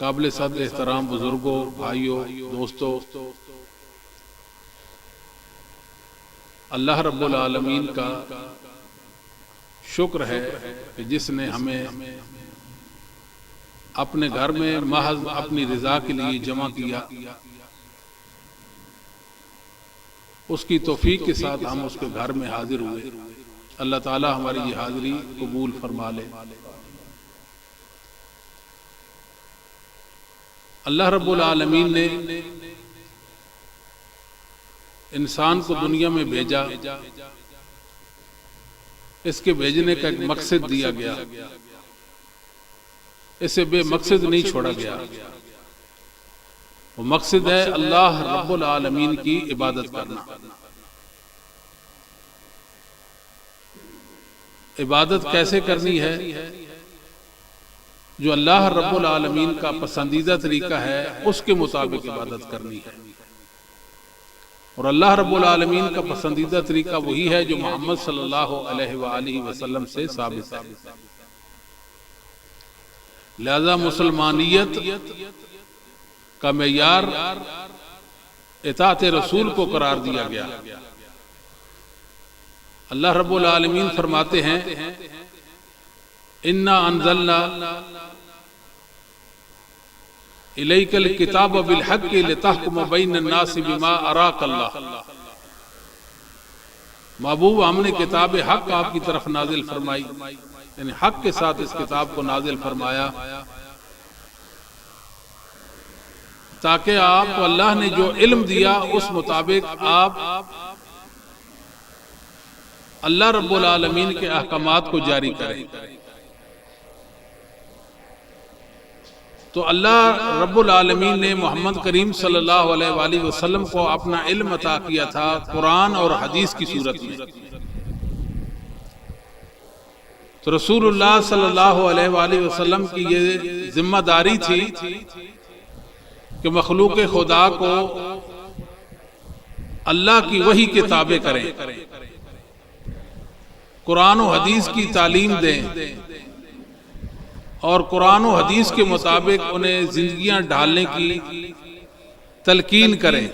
काबिल सद एहतराम बुजुर्गों, भाइयों, दोस्तों, अल्लाह रब्बुल आलमीन का शुक्र है कि जिसने हमें अपने घर में महज अपनी रजा के लिए जमा किया। उसकी तौफीक के साथ हम उसके घर में हाजिर हुए। अल्लाह ताला हमारी ये हाजिरी कबूल फरमा ले। अल्लाह रब्बुल आलमीन ने इंसान को दुनिया में भेजा, इसके भेजने का एक मकसद दिया गया, इसे बेमकसद नहीं छोड़ा गया। वो मकसद है अल्लाह रब्बुल आलमीन की इबादत करना। इबादत कैसे करनी है? जो अल्लाह रब्बुल आलमीन का पसंदीदा तरीका है उसके मुताबिक इबादत करनी है। और अल्लाह रब्बुल आलमीन का पसंदीदा तरीका वही है जो मोहम्मद सल्लल्लाहु अलैहि वसल्लम से साबित है। लिहाजा मुसलमानियत का मेयार इताअत रसूल को करार दिया गया। अल्लाह रब्बुल आलमीन फरमाते हैं, इन्ना अंज़लना इलैकल किताब बिल हक़्क़ि लितहकुम बैनन नास बिमा अराकल्लाह। महबूब, हमने किताब हक आपकी तरफ नाजिल फरमाई, यानी हक के साथ इस किताब को नाजिल फरमाया ताकि आपको अल्लाह ने जो इल्म दिया उस मुताबिक आप अल्लाह रब्बुल आलमीन के अहकामात को जारी करें। तो अल्लाह रब्बुल आलमीन ने मोहम्मद करीम सल्लल्लाहु अलैहि वसल्लम को अपना इल्म अता किया था कुरान और हदीस की सूरत में। तो रसूलुल्लाह सल्लल्लाहु अलैहि वसल्लम की ये जिम्मेदारी थी कि मखलूक खुदा को अल्लाह की वही किताबें करें, कुरान और हदीस की तालीम दें और कुरान और हदीस के मुताबिक उन्हें जिंदगियां ढालने की तलकीन करें।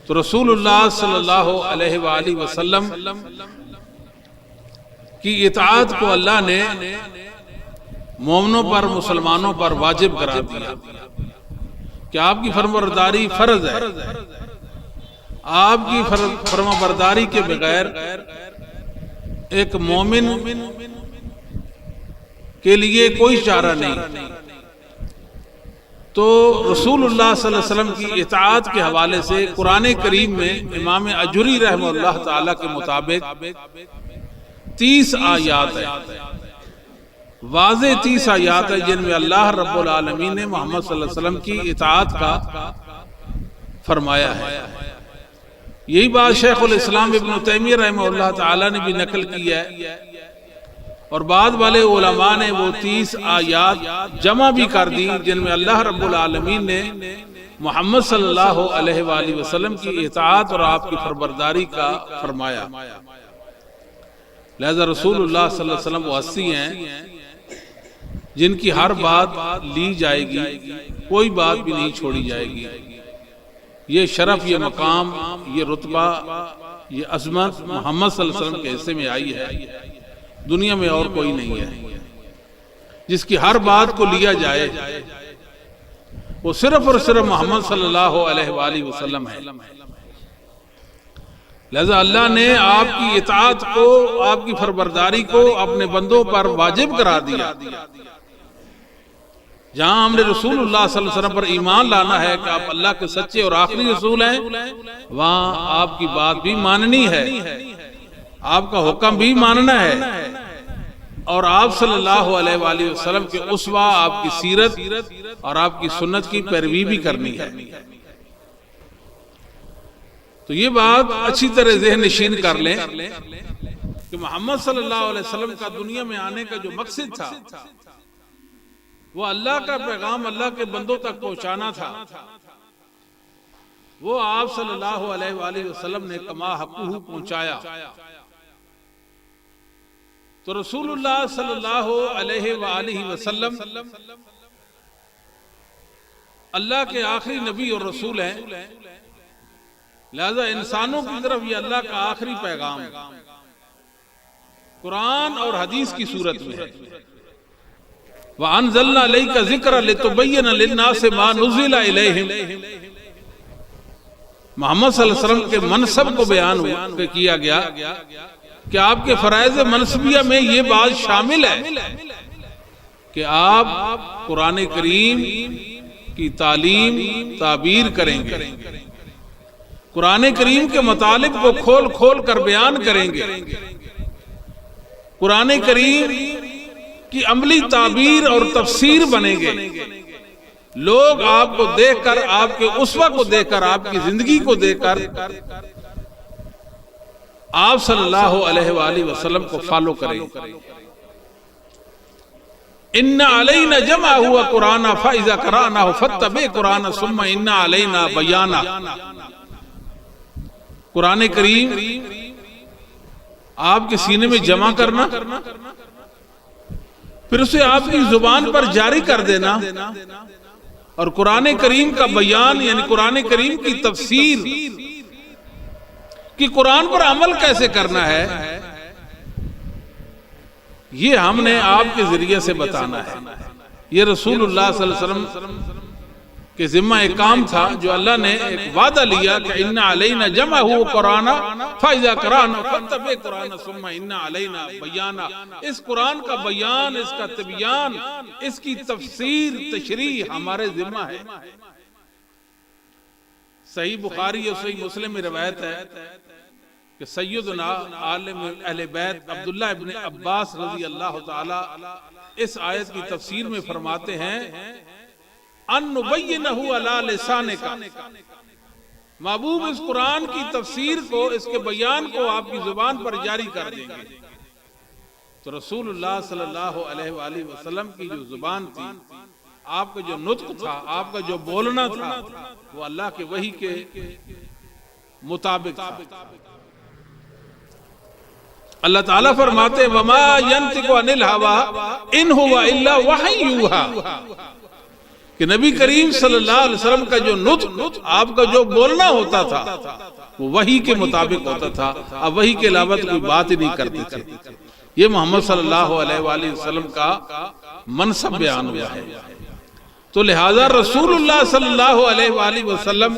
तो रसूलुल्लाह सल्लल्लाहु अलैहि वसल्लम की इताअत को अल्लाह ने मोमिनों पर, मुसलमानों पर वाजिब करार दिया कि आपकी फरमाबरदारी फर्ज है। आपकी फरमाबरदारी के बगैर एक मोमिन के लिए कोई चारा नहीं। तो रसूलुल्लाह सल्लल्लाहु अलैहि वसल्लम की इताअत के हवाले से कुरान करीम में इमाम अजूरी रहमतुल्लाह ताला के मुताबिक 30 आयात है, वाज़े 30 आयात है जिनमें अल्लाह रब्बुल आलमीन ने मोहम्मद सल्लल्लाहु अलैहि वसल्लम की इताअत का फरमाया है। यही बात शेखुल इस्लाम इब्न तैमिय्या रहमतुल्लाह ताला ने भी नकल की है और बाद वाले उलमा ने वो 30 आयात जमा भी कर दी जिनमें अल्लाह रब्बुल आलमीन ने मोहम्मद सल्लल्लाहु अलैहि वसल्लम की इताअत और आपकी फरमाबरदारी का फरमाया। लिहाजा रसूलुल्लाह सल्लल्लाहु अलैहि वसल्लम वो हस्ती हैं जिनकी हर बात ली जाएगी, कोई बात भी नहीं छोड़ी जाएगी। ये शरफ, ये मकाम, ये रुतबा, ये अजमत मोहम्मद सल्लल्लाहु अलैहि वसल्लम के हिस्से में आई है। दुनिया में और कोई नहीं है जिसकी हर बात को लिया जाए, वो सिर्फ और सिर्फ मोहम्मद सल्लल्लाहु अलैहि वसल्लम है। लिहाजा अल्लाह ने आपकी इताअत को, आपकी फरमाबरदारी को अपने बंदों पर वाजिब करा दिया। जहां हमने रसूलुल्लाह सल्लल्लाहु अलैहि वसल्लम पर ईमान लाना है कि आप अल्लाह के सच्चे और आखिरी रसूल हैं, वहां आपकी बात भी माननी है, आपका हुक्म भी मानना है और आप सल्लल्लाहु अलैहि वसल्लम के उस्वा, आपकी सीरत और आपकी सुन्नत की पैरवी भी करनी है। तो ये बात अच्छी तरह ज़हन नशीन कर लें कि मोहम्मद सल्लल्लाहु अलैहि वसल्लम का दुनिया में आने का जो मकसद था वो अल्लाह का पैगाम अल्लाह के बंदों तक पहुंचाना था। वो आप सल्लल्लाहु अलैहि वसल्लम ने कमा हक़्क़ुहु पहुंचाया। तो रसूलुल्लाह सल्लल्लाहु अलैहि वसल्लम अल्लाह के आखिरी नबी और रसूल हैं, लिहाजा इंसानों की तरफ ये अल्लाह का आखिरी पैगाम कुरान और हदीस की सूरत में है। व अनज़लना अलैका ज़िक्रा लितुबय्यिना लिन्नासि मा नुज़िला इलैहिम। मोहम्मद सल्लल्लाहु अलैहि वसल्लम के मनसब को बयान किया गया कि आपके फराइज़ मनसबिया में ये बात शामिल है कि आप कुरान करीम की तालीम ताबीर करेंगे, कुरान करीम के मतलब को खोल खोल कर बयान करेंगे, कुरान करीम की अमली ताबीर और तफसीर बनेंगे। लोग आपको देखकर, आपके उस्वा को देखकर, आपकी जिंदगी को देखकर आप सल्लल्लाहु अलैहि वसल्लम को फॉलो करेंगे। इन्ना अलैना जमा हुआ कुराना फाइजा कराना फत्तबे कुराना सुम्मा इन्ना अलैना बयाना। कुरान करीम आपके सीने में जमा करना, फिर उसे आपकी जुबान पर जारी कर देना, और कुरान करीम का बयान यानी कुरान करीम की तफसीर कि कुरान पर अमल कैसे करना है, ये हमने आपके जरिए से बताना है। ये रसूलुल्लाह सल्लल्लाहु अलैहि वसल्लम के जिम्मा एक काम था जो अल्लाह ने एक वादा लिया कि इन्ना अलैना जमा हुआ कुराना फाइजा कराना फत्तबे कुराना सुम्मा इन्ना अलैना बयाना। इस कुरान का बयान, इसका तबयान, इसकी तफसीर तशरीह हमारे जिम्मा है। सही बुखारी और सही मुस्लिम में रिवायत है कि सैयदना आलिम अहले बैत अब्दुल्लाह इब्न अब्बास रजी अल्लाह ताला इस आयत की तफसीर में फरमाते हैं अन्नुबय्यिनहु अला लिसानिका। महबूब इस कुरान की तफसीर को, इसके बयान को आपकी जुबान पर जारी कर देंगे। तो रसूलुल्लाह सल्लल्लाहु अलैहि वसल्लम की जो जुबान थी, आपका जो नुत्क था, आपका जो बोलना था, वो अल्लाह के वही के मुताबिक था। अल्लाह ताला फरमाते वमा यंतिकु अनिल हवा इन हुवा इल्ला वहयुहा कि नबी करीम सल्लल्लाहु अलैहि वसल्लम का जो नुत्क, आपका जो बोलना होता था, वो वही के मुताबिक होता था। अब वही के अलावा कोई बात ही नहीं करते थे। ये मोहम्मद सल्लल्लाहु अलैहि वसल्लम का मनसब बयान हुआ है। तो लिहाजा रसूलुल्लाह सल्लल्लाहु अलैहि वसल्लम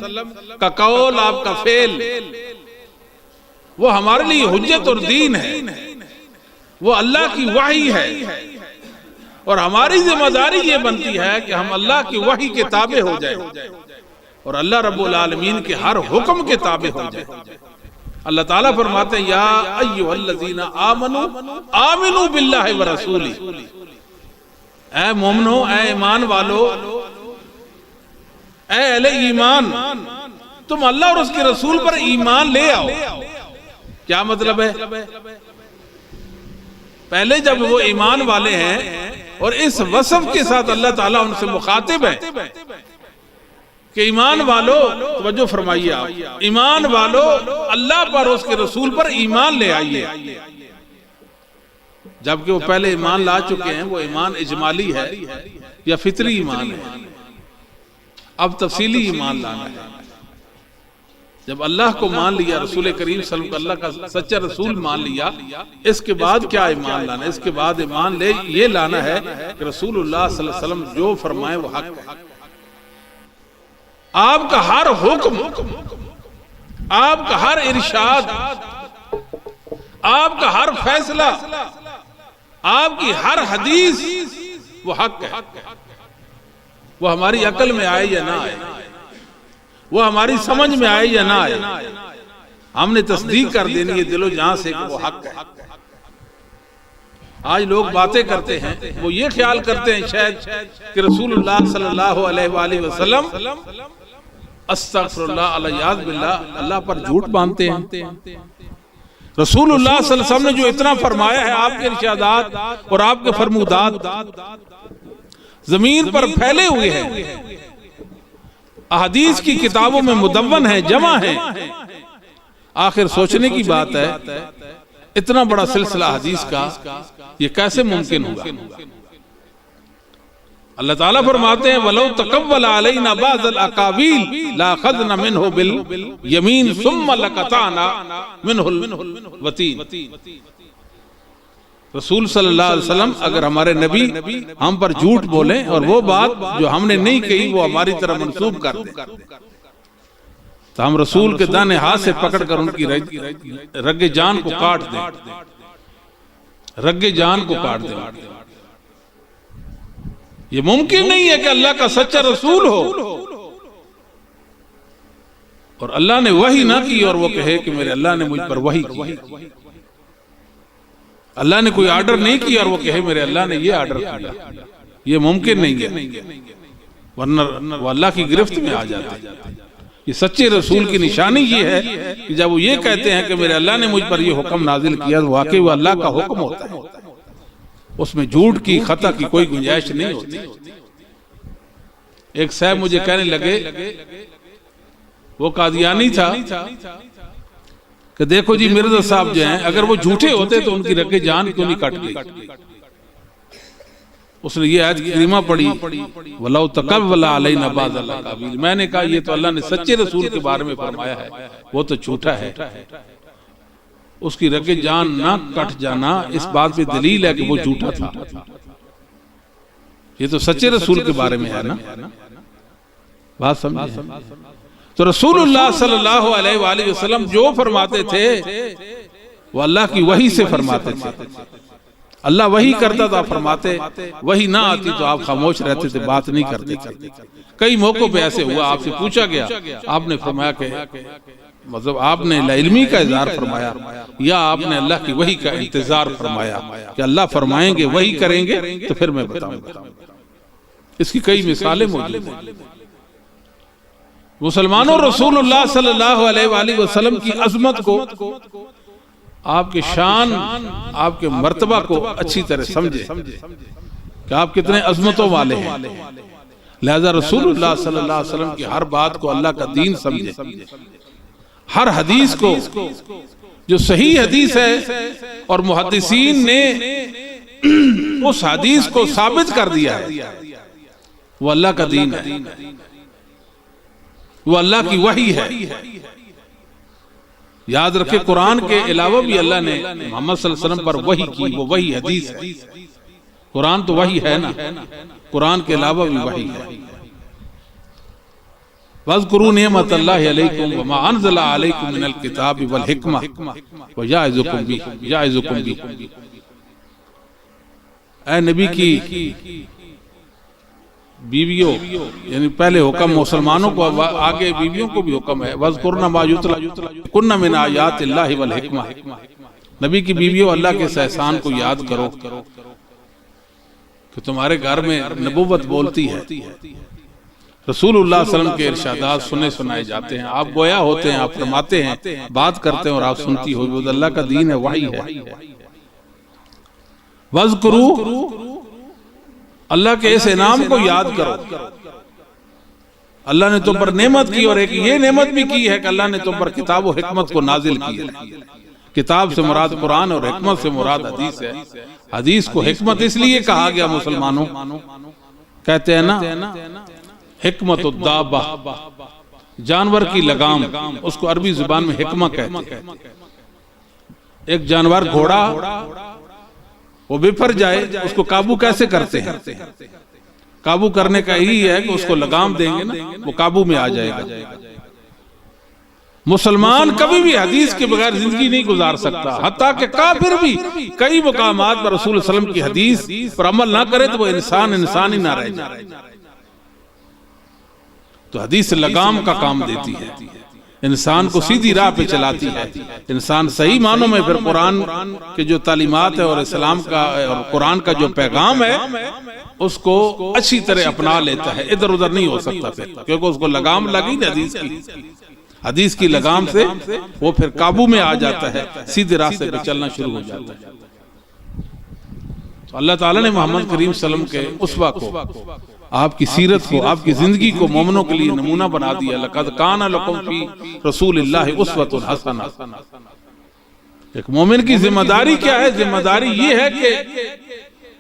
का कौल, आपका फेल, वो हमारे लिए हुज्जत और दीन है, वो अल्लाह की वही है। और हमारी जिम्मेदारी ये बनती है कि हम अल्लाह की वही के ताबे हो जाए और अल्लाह रब्बुल आलमीन के हर हुक्म के ताबे हो जाए। अल्लाह ताला फरमाते हैं या अय्युहल्लज़ीना आमनू आमिनू बिल्लाहि व रसूली। ऐ मोमिनो, ऐ ईमान वालो, ऐ अहले ईमान, तुम अल्लाह और उसके रसूल पर ईमान ले आओ। क्या मतलब है? पहले जब वो ईमान वाले हैं और इस वसफ के साथ अल्लाह ताला उनसे मुखातिब है कि ईमान वालो, तवज्जो फरमाइए आप, ईमान वालो अल्लाह पर, उसके रसूल पर ईमान ले आइए। जबकि वो पहले ईमान ला चुके हैं, वो ईमान इजमाली है या फितरी ईमान है। अब तफसीली ईमान लाना है। जब अल्लाह को मान लिया, रसूल करीम सल्लल्लाहु अलैहि वसल्लम अल्लाह का सच्चा रसूल मान लिया, इसके बाद क्या ईमान लाना? इसके बाद ईमान ले ये लाना है कि रसूलुल्लाह सल्लल्लाहु अलैहि वसल्लम जो फरमाए वो हक है। आपका हर हुक्म, आपका हर इरशाद, आपका हर फैसला, आपकी हर हदीस वो हक है। वो हमारी अकल में आए या ना आए, वो हमारी समझ में आए या ना आए, हमने तस्दीक कर देनी है दिलो जहां से कि वो हक है। आज लोग बातें करते हैं, वो ये ख्याल करते हैं शायद कि रसूलुल्लाह सल्लल्लाहु अलैहि वसल्लम अस्तगफिरुल्लाह अलयाज़ बिल्लाह, अल्लाह पर झूठ बांधते हैं। रसूलुल्लाह सल्लल्लाहु अलैहि वसल्लम ने जो इतना फरमाया है, आपके इरशादात और आपके फरमूदात जमीन पर फैले हुए हैं, अहदीस की किताबों में मुदव्वन है, जमा है। आखिर सोचने की बात है, इतना बड़ा सिलसिला हदीस का ये कैसे मुमकिन होगा? अल्लाह ताला फरमाते हैं वलौ तकव्वल अलैना बाज़ल अकावील लाखज़ना मिन्हु बिल यमीन सुम्मा लक़ताना मिन्हुल वतीन। रसूल सल्लल्लाहु अलैहि वसल्लम अगर हमारे नबी हम पर झूठ बोले और वो बात जो हमने नहीं कही वो हमारी तरफ मंसूब कर दे तो हम रसूल के दाने हाथ से पकड़कर उनकी रग्गे जान को काट दें, रग्गे जान को काट दें। ये मुमकिन नहीं है कि अल्लाह का सच्चा रसूल हो और अल्लाह ने वही ना की और वो कहे कि मेरे अल्लाह ने मुझ पर वही की। अल्लाह ने कोई ऑर्डर नहीं किया और वो कहे मेरे अल्लाह ने ये ऑर्डर किया, ये मुमकिन नहीं है, वरना वो अल्लाह की गिरफ्त में आ जाते हैं। ये सच्चे रसूल की निशानी ये है कि जब वो ये कहते हैं कि मेरे अल्लाह ने मुझ पर ये हुक्म नाजिल किया तो वाकई वो अल्लाह का हुक्म होता है, उसमें झूठ की खता की कोई गुंजाइश नहीं होती। एक साहब मुझे कहने लगे, वो कादियानी था, कि देखो जी मिर्जा साहब जो हैं अगर वो झूठे होते तो उनकी रगे जान क्यों नहीं कट गई। उसने ये आयत करीमा पढ़ी वलौ तकव्वल अलैना बाज़ल अकावील। मैंने कहा ये तो अल्लाह ने सच्चे रसूल के बारे में फरमाया है, वो तो झूठा है, उसकी रगे जान ना कट जाना इस बात पे दलील है कि वो झूठा था। ये तो सच्चे रसूल के बारे में है ना, बात समझे। तो रसूलुल्लाह सल्लल्लाहु अलैहि वसल्लम जो फरमाते थे वो अल्लाह की वही से फरमाते थे। अल्लाह वही करता था फरमाते, वही ना आती तो आप खामोश रहते थे, बात नहीं करते थे। कई मौकों पे ऐसे हुआ, आपसे पूछा गया, आपने फरमाया कि मतलब आपने इल्मी का इज़हार फरमाया या आपने अल्लाह की वही का इंतजार फरमाया कि अल्लाह फरमाएंगे वही करेंगे तो फिर मैं बताऊंगा। इसकी कई मिसालें मौजूद हैं। मुसलमानों रसूलुल्लाह सल्लल्लाहु अलैहि वसल्लम की अजमत को, आपके शान, आपके मर्तबा को अच्छी तरह समझे कि आप कितने अजमतों वाले हैं। लिहाजा रसूलुल्लाह सल्लल्लाहु अलैहि वसल्लम की हर बात को अल्लाह का दीन समझे, हर हदीस को जो सही हदीस है और मुहद्दिसीन ने उस हदीस को साबित कर दिया है, वो अल्लाह का दीन है, वो अल्लाह की वही है। याद रखे कुरान के अलावा भी अल्लाह ने मोहम्मद सल्लल्लाहु अलैहि वसल्लम पर वही की, वो वही हदीस है। कुरान तो वही है ना, कुरान के अलावा भी वही है। वज़्कुरू निअमतल्लाहि अलैकुम व मा अनज़ला अलैकुम मिनल किताबि वल हिकमा व याइज़ुकुम बिही। ऐ नबी की बीवियों, यानी पहले हुक्म मुसलमानों को, आगे बीवियों को भी हुक्म है, वज़्कुरना मा युतला कुन्ना मिन आयातिल्लाहि वल हिकमा। नबी की बीवियों अल्लाह के एहसान को याद करो कि तुम्हारे घर में नबूवत बोलती है। रसूलुल्लाह सल्लल्लाहु अलैहि वसल्लम के इरशादात सुने सुनाए जाते हैं, आप गोया होते हैं, आप फरमाते हैं, बात करते हैं और आप सुनती हो। वो अल्लाह का दीन है, वही है। वज़्कुरू, अल्लाह के इस इनाम को याद करो। अल्लाह ने तुम पर नेमत की और एक ये नेमत भी की है कि अल्लाह ने तुम पर किताब और हिकमत को नाजिल की है। किताब से मुराद कुरान और हिकमत से मुराद हदीस है। हदीस को हिकमत इसलिए कहा गया, मुसलमानों कहते हैं ना हिकमत उद्दाबा, जानवर की लगाम, उसको अरबी जुबान में हिकमा कहते हैं। एक जानवर घोड़ा वो बिफर जाए, उसको काबू कैसे करते हैं? काबू करने का यही है कि उसको लगाम देंगे ना, वो काबू में आ जाएगा। मुसलमान कभी भी हदीस के बगैर जिंदगी नहीं गुजार सकता, हत्ता कि काफिर भी कई मुकामात पर रसूल सल्लल्लाहु अलैहि वसल्लम की हदीस पर अमल ना करे तो वो इंसान ही ना रह जाए। तो हदीस लगाम का काम देती है, इंसान को सीधी राह पे चलाती है। इंसान सही मानों में फिर कुरान के जो तालीमात है और इस्लाम का और कुरान का जो पैगाम है उसको अच्छी तरह अपना लेता है, इधर उधर नहीं हो सकता फिर, क्योंकि उसको लगाम लगी ना हदीस की लगाम से वो फिर काबू में आ जाता है, सीधे रास्ते पे चलना शुरू हो जाता है। तो अल्लाह ताला ने मोहम्मद करीम सल्लल्लाहु अलैहि वसल्लम के उस्वा को, आपकी सीरत को, आपकी जिंदगी को मोमिनों के लिए नमूना बना दिया। लक़द काना लकुम फी रसूलिल्लाहि उस्वतुन हसना। एक मोमिन की जिम्मेदारी क्या है? जिम्मेदारी ये है कि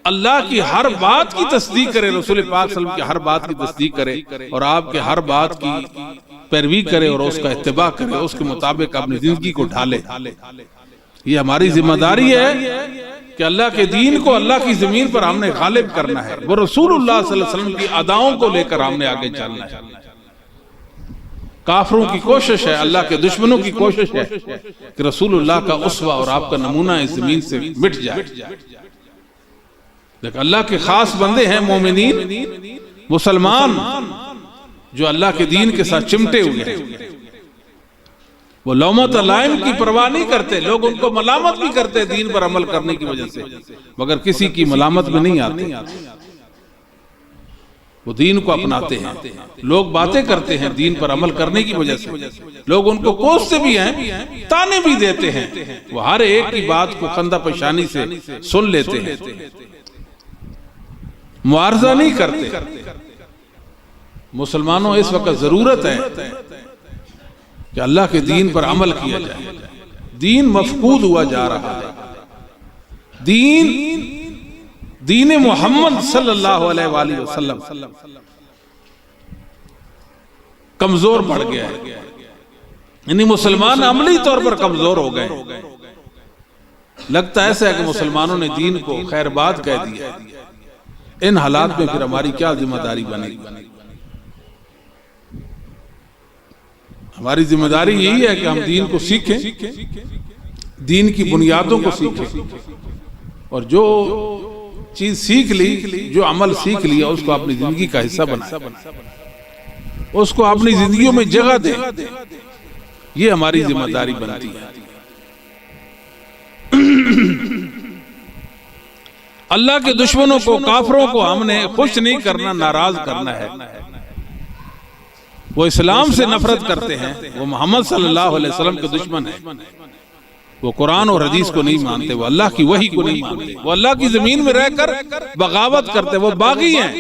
अल्लाह की हर बात की तस्दीक करे, रसूल पाक सल्लल्लाहु अलैहि वसल्लम की हर बात की तस्दीक करे और आपके हर बात की पैरवी करे और उसका इत्तिबा करे, उसके मुताबिक अपनी जिंदगी को ढाले। ये हमारी जिम्मेदारी है कि अल्लाह के दीन को अल्लाह की जमीन पर हमने गालिब करना है। वो रसूलुल्लाह सल्लल्लाहु अलैहि वसल्लम की अदाओं को लेकर हमने आगे चलना है। काफिरों की कोशिश है, अल्लाह के दुश्मनों की कोशिश है कि रसूलुल्लाह का उस्वा और आपका नमूना इस जमीन से मिट जाए। देखो अल्लाह के खास बंदे हैं मोमिनीन, मुसलमान, जो अल्लाह के दीन के साथ चिमटे हुए हैं। वो लौमत लाइम की परवाह नहीं करते। लोग उनको मलामत भी करते दीन पर अमल करने की वजह से, मगर किसी की मलामत में नहीं आते। वो दीन को अपनाते हैं। लोग बातें करते हैं दीन पर अमल करने की वजह से, लोग उनको कोसते भी हैं, ताने भी देते हैं। वो हर एक की बात को खंदा पेशानी से सुन लेते हैं, मुआरजा नहीं करते। मुसलमानों, इस वक्त जरूरत है कि अल्लाह के दीन पर अमल किया जाए। दीन मफकूद हुआ जा रहा है। दीन मोहम्मद सल्लल्लाहु अलैहि वसल्लम कमजोर पड़ गया है, यानी मुसलमान अमली तौर पर कमजोर हो गए। लगता ऐसा है कि मुसलमानों ने दीन को खैरबाद कह दिया। इन हालात में फिर हमारी क्या जिम्मेदारी बनेगी? हमारी जिम्मेदारी यही है कि हम दीन को सीखें, दीन की बुनियादों को सीखें, और जो चीज सीख ली, जो अमल सीख लिया, उसको अपनी जिंदगी का हिस्सा बनाए, उसको अपनी जिंदगियों में जगह दे। ये हमारी जिम्मेदारी बनती है। अल्लाह के दुश्मनों को, काफिरों को हमने खुश नहीं करना, नाराज करना है। वो इस्लाम से नफरत करते हैं, वो मोहम्मद सल्लल्लाहु अलैहि वसल्लम के दुश्मन हैं। वो कुरान और हदीस को नहीं मानते, वो अल्लाह की वही को नहीं मानते, वो अल्लाह की जमीन में रहकर बगावत करते, वो बागी हैं,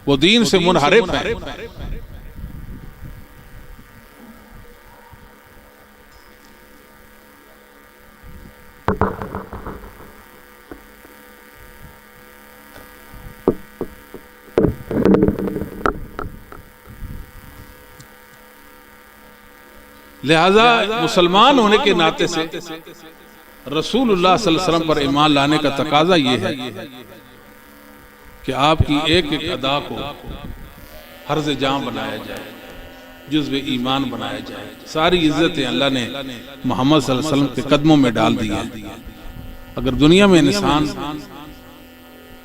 वो दीन से मुनहरिफ हैं। लिहाजा मुसलमान होने के नाते से रसूलुल्लाह सल्लल्लाहु अलैहि वसल्लम पर ईमान लाने का तकाजा ये है कि आपकी एक एक अदा को हर्ज जाम बनाया जाए, जुज़्व ईमान बनाया जाए। सारी इज्जतें अल्लाह ने मोहम्मद सल्लल्लाहु अलैहि वसल्लम के कदमों में डाल दी है। अगर दुनिया में इंसान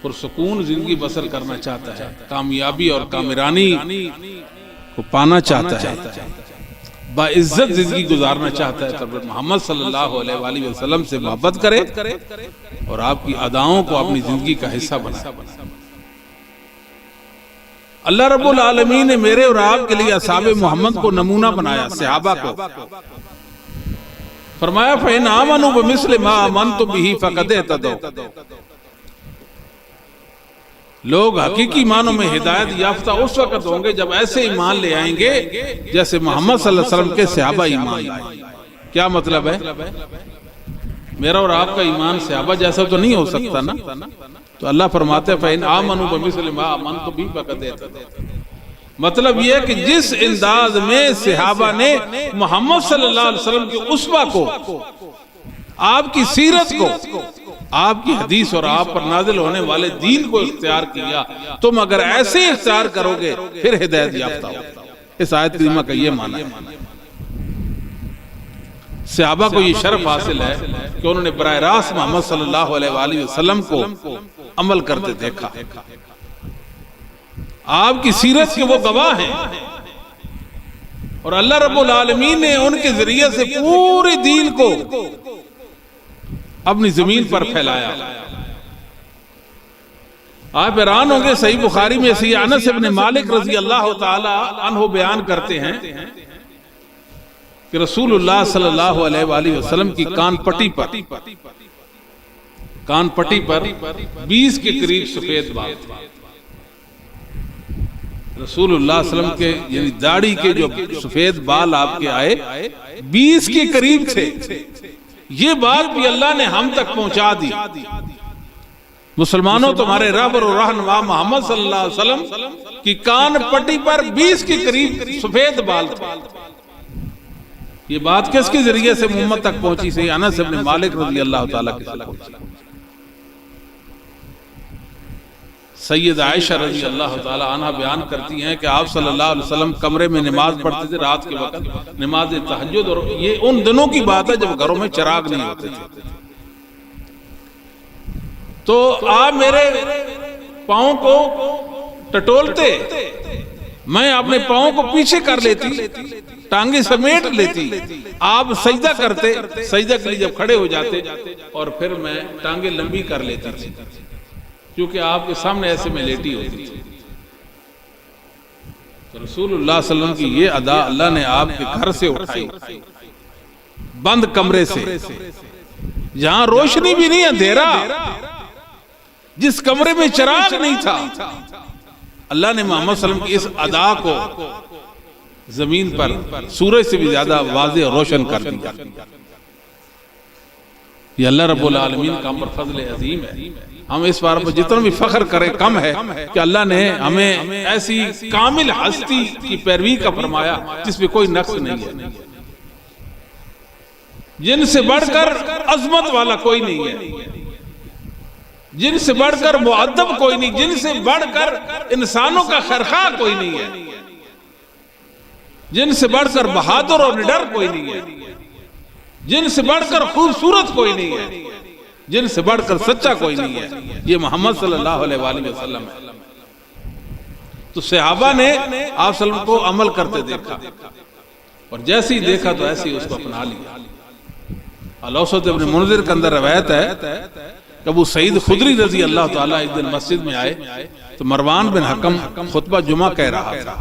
पुरसुकून जिंदगी बसर करना चाहता है, कामयाबी और कामिरानी को पाना चाहता है, बाइज्जत जिंदगी गुजारना चाहता है, तो मोहम्मद सल्लल्लाहु अलैहि वसल्लम से मोहब्बत करे और आपकी अदाओं को अपनी जिंदगी का हिस्सा बनाए। अल्लाह रब्बुल आलमीन ने मेरे और आपके लिए असहाबे मोहम्मद को नमूना बनाया, सहाबा को। फरमाया फ़इन आमनू बिमिस्लि मा आमनतुम बिही फ़क़द इहतदौ। लोग हकीकी मानों में हिदायत याफ्ता उस वक्त होंगे जब ऐसे ईमान ले आएंगे जैसे मोहम्मद सल्लल्लाहु अलैहि वसल्लम के सहाबा ईमान लाए। क्या मतलब है? मेरा और आपका ईमान सहाबा जैसा तो नहीं हो सकता ना। तो अल्लाह फरमाते हैं फ़इन आमनू बिमिस्लि मा आमनतुम बिही फ़क़द इहतदौ। मतलब यह है कि जिस अंदाज में सहाबा ने मोहम्मद सल्लल्लाहु अलैहि वसल्लम के उस्वा को, आपकी सीरत को, आपकी हदीस और आप पर नाजिल होने वाले दीन को इख्तियार किया, तुम अगर ऐसे इख्तियार करोगे फिर हिदायत याफ्ता हो। इस आयत करीमा का ये माना है। सहाबा को ये शर्फ हासिल है कि उन्होंने बराह रास्त मोहम्मद सल्लल्लाहु अलैहि वसल्लम को अमल करते देखा। आपकी सीरत के वो गवाह हैं और अल्लाह रब्बुल आलमीन ने उनके जरिए से पूरे दीन को अपनी जमीन पर फैलाया। आप हैरान होंगे, सही बुखारी में सही अनस इब्न मालिक रजी अल्लाह ताला अन्हु बयान करते हैं कि रसूलुल्लाह सल्लल्लाहु अलैहि वसल्लम की कान पट्टी पर 20 के करीब सफेद बाल थे। रसूलुल्लाह सल्लल्लाहु अलैहि वसल्लम के यानी दाढ़ी के जो सफेद बाल आपके आए 20 के करीब थे। ये बात भी अल्लाह ने हम तक पहुंचा दी मुसलमानों तुम्हारे रब और रहनुमा मोहम्मद सल्लल्लाहु अलैहि वसल्लम की कान पट्टी पर 20 के करीब सफेद बाल थे। ये बात किसके जरिए से मोहम्मद तक पहुंची? से अनस इब्न मालिक रज़ी अल्लाह ताला के तक पहुंची। सैयद आयशा रज़ी अल्लाह ताला अन्हा बयान करती हैं कि आप सल्लल्लाहु अलैहि वसल्लम कमरे में नमाज पढ़ते थे रात के वक्त, नमाज तहज्जुद, और ये उन दिनों की बात है जब घरों में चिराग नहीं होते थे। तो आप मेरे पांव को टटोलते, मैं अपने पांव को पीछे कर लेती, टांगे समेट लेती, आप सजदा करते, सजदा के लिए जब खड़े हो जाते और फिर मैं टांगे लंबी कर लेती थी क्योंकि आपके सामने ऐसे में लेटी होती थी। तो रसूलुल्लाह सल्लल्लाहु अलैहि वसल्लम की ये अदा अल्लाह ने आपके घर से उठाई, बंद कमरे से, जहां रोशनी भी नहीं, अंधेरा, जिस कमरे में चिराग नहीं था, अल्लाह ने मोहम्मद सल्लल्लाहु अलैहि वसल्लम की इस अदा को जमीन पर सूरज से भी ज्यादा वाज़ेह और रोशन कर दिया। ये अल्लाह रब्बुल आलमीन का हम पर फज़ल अजीम है। हम इस बार पर जितना भी फख्र करें कम है कि अल्लाह ने हमें ऐसी कामिल हस्ती की पैरवी का फरमाया जिसमें कोई नक्स नहीं है, जिनसे बढ़कर अजमत वाला कोई नहीं है, जिनसे बढ़कर मुअद्दब कोई नहीं, जिनसे बढ़कर इंसानों का खैरखा कोई नहीं है, जिनसे बढ़कर बहादुर और निडर कोई नहीं है, जिनसे बढ़कर खूबसूरत कोई नहीं है, जिनसे बढ़कर सच्चा कोई नहीं है। ये मोहम्मद सल्लल्लाहु अलैहि वसल्लम है। तो सहाबा ने आप सल्लल्लाहु को अमल करते देखा और जैसे ही देखा तो ऐसे ही उसको अपना लिया। अलौसत इब्न मुनज़िर के अंदर रवायत है कि अबू सईद खुदरी रज़ी अल्लाह ताला एक दिन मस्जिद में आए तो मरवान बिन हकम खुतबा जुमा कह रहा था।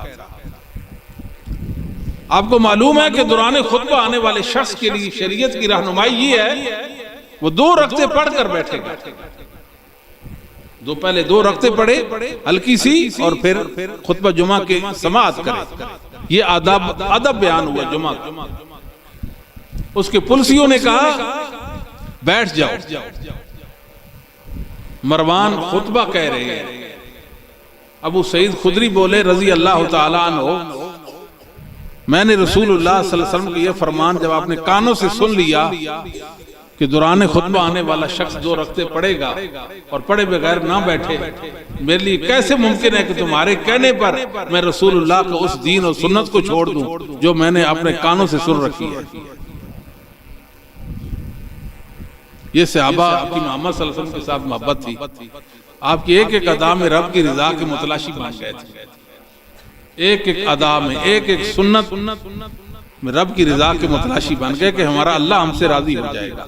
आपको मालूम है कि दौरान खुतबा आने वाले शख्स के लिए शरीयत की रहनुमाई ये है, वो 2 रकते पढ़कर बैठेगा। पहले 2 रकते पढ़े हल्की सी और फिर खुतबा जुमा के समाअत करे। ये अदब बयान हुआ जुमा का। उसके पुलसियों ने कहा बैठ जाओ, मरवान खुतबा कह रहे हैं। अबू सईद खुदरी बोले रजी अल्लाह ताला अन्हु, मैंने रसूलुल्लाह सल्लल्लाहु अलैहि वसल्लम के ये फरमान जब आपने कानों से सुन लिया कि दौरान खुतबा आने वाला शख्स 2 रकते पढ़ेगा और पढ़े बगैर ना बैठे, मेरे लिए कैसे मुमकिन है कि तुम्हारे कहने पर मैं रसूलुल्लाह को उस दीन और सुन्नत को छोड़ दूं जो मैंने अपने कानों से सुन रखी है। ये सहाबा की मोहम्मद सल्लल्लाहु अलैहि वसल्लम के साथ मोहब्बत थी। आपकी एक एक अदा में रब की रिजा के मुतलाशी बन गए थे। एक एक अदा में, एक एक सुन्नत में रब की रिजा के मुतलाशी बन गए कि हमारा अल्लाह हमसे राजी हो जाएगा।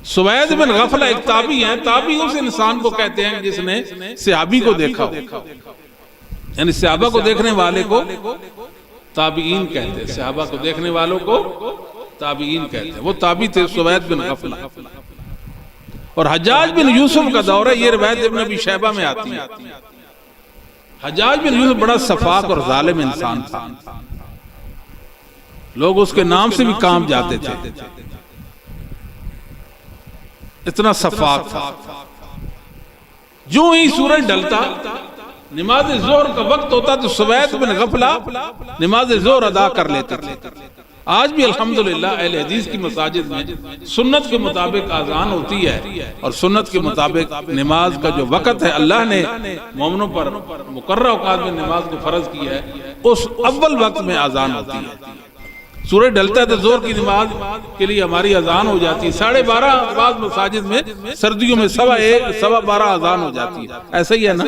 सुवैद बिन गफला एक ताबी है। ताबी उस इंसान को कहते हैं जिसने सहाबी को देखा हो, यानी सहाबा को देखने वाले को ताबीईन कहते हैं। सहाबा को देखने वालों को ताबीईन कहते हैं। वो ताबी थे सुवैद बिन गफला। और हज्जाज बिन यूसुफ का दौर है। ये रिवायत इब्न अबी शैबा में आती है। हज्जाज बिन यूसुफ बड़ा सफाक और जालिम इंसान था। लोग उसके नाम से भी काम जाते थे, इतना सफाक था। जो ही सूरज ढलता, नमाज जोहर का वक्त होता तो सुवैद बिन गफला नमाज जोहर अदा कर लेते थे। आज भी अल्हम्दुलिल्लाह अहले हदीस की मसाजिद में सुन्नत के मुताबिक आजान होती है और सुन्नत के मुताबिक नमाज का जो वक्त है अल्लाह ने मोमिनों पर मुकर्रर औकात में नमाज को फर्ज किया है, उस अव्वल वक्त में आजान होती है। सूरज ढलता है तो जोर की नमाज के लिए हमारी अजान हो जाती है 12:30। बाद मसाजिद में सर्दियों में 1:15 12:15 अजान हो जाती है। ऐसा ही है ना?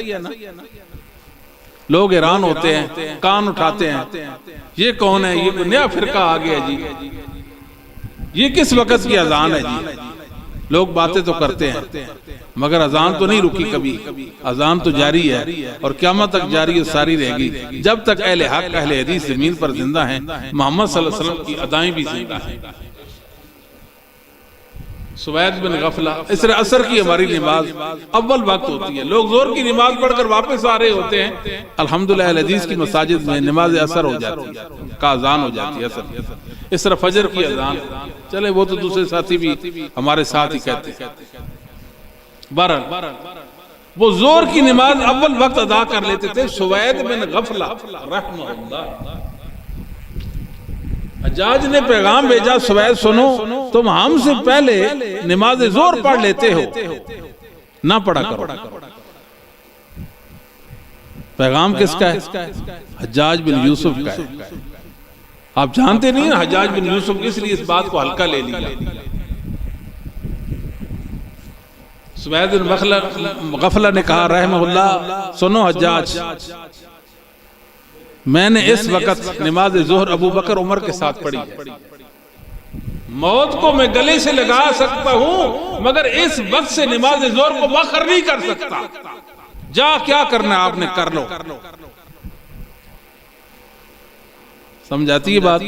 लोग हैरान होते हैं, कान उठाते हैं, ये कौन है? ये नया फिरका आ गया जी, ये किस वक्त की अजान है जी? लोग बातें तो करते हैं मगर अजान तो नहीं रुकी कभी। अजान तो जारी है और क़यामत तक जारी और सारी रहेगी जब तक अहले हक अहले हदीस ज़मीन पर जिंदा हैं। मोहम्मद सल्लल्लाहु अलैहि वसल्लम की अदाएं भी जिंदा हैं। सुवैद बिन गफला, इस तरह असर की हमारी नमाज अव्वल वक्त होती है। लोग जोर की नमाज पढ़कर वापस आ रहे होते हैं, अल्हम्दुलिल्लाह अहले हदीस की मसाजिद में नमाज असर हो जाती है, का अजान हो जाती है असर। इस तरह फजर की अजान, चले वो तो दूसरे साथी भी हमारे साथ ही कहते हैं। बहरहाल वो जोर की नमाज अव्वल वक्त अदा कर लेते थे। सुवैद बिन गफला रहमहुल्लाह, हज्जाज ने पैगाम भेजा, सुवैद सुनो, तुम हमसे पहले नमाज जोर पढ़ लेते हो, ना पढ़ा करो। पैगाम किसका है? हज्जाज बिन यूसुफ का है। आप जानते नहीं ना हज्जाज बिन यूसुफ किस लिए इस बात को हल्का ले लिया। सुवैद बिन गफला ने कहा रहमहुल्लाह, सुनो हज्जाज, मैंने इस वक्त नमाज जोहर अबू बकर उमर के साथ पढ़ी है। मौत को मैं गले से लगा सकता हूं, मगर इस वक्त से नमाज जोहर को वखर नहीं कर सकता। जा क्या करना आपने कर लो। समझाती है बात?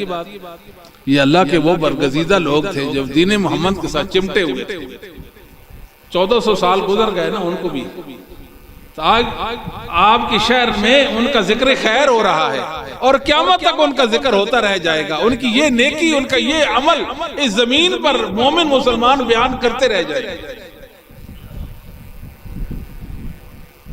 ये अल्लाह के वो बरगजीदा लोग थे जो दीन मोहम्मद के साथ चिमटे हुए थे। 1400 साल गुजर गए ना उनको भी, तो आज आपके शहर में उनका जिक्र खैर हो रहा है और क़यामत तक उनका जिक्र होता रह जाएगा। उनकी ये नेकी, उनका ये अमल इस जमीन पर मोमिन मुसलमान बयान करते रह जाएंगे।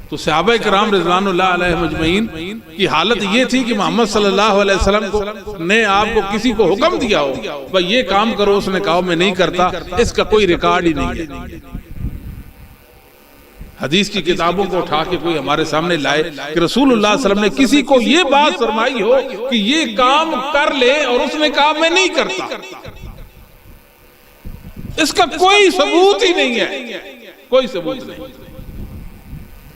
तो सहाबा किराम रिज़वानुल्लाह अलैहिम अजमईन की हालत ये थी कि मोहम्मद सल्लल्लाहु अलैहि वसल्लम ने आपको किसी को हुक्म दिया हो भाई ये काम करो, उसने कहा मैं नहीं करता, इसका कोई रिकॉर्ड ही नहीं है। हदीस की किताबों को उठा के कोई हमारे सामने लाए कि रसूलुल्लाह सल्लल्लाहु अलैहि वसल्लम ने किसी को ये बात फरमाई हो कि ये काम कर ले और उसने कहा मैं नहीं करता, इसका कोई सबूत ही नहीं है, कोई सबूत नहीं।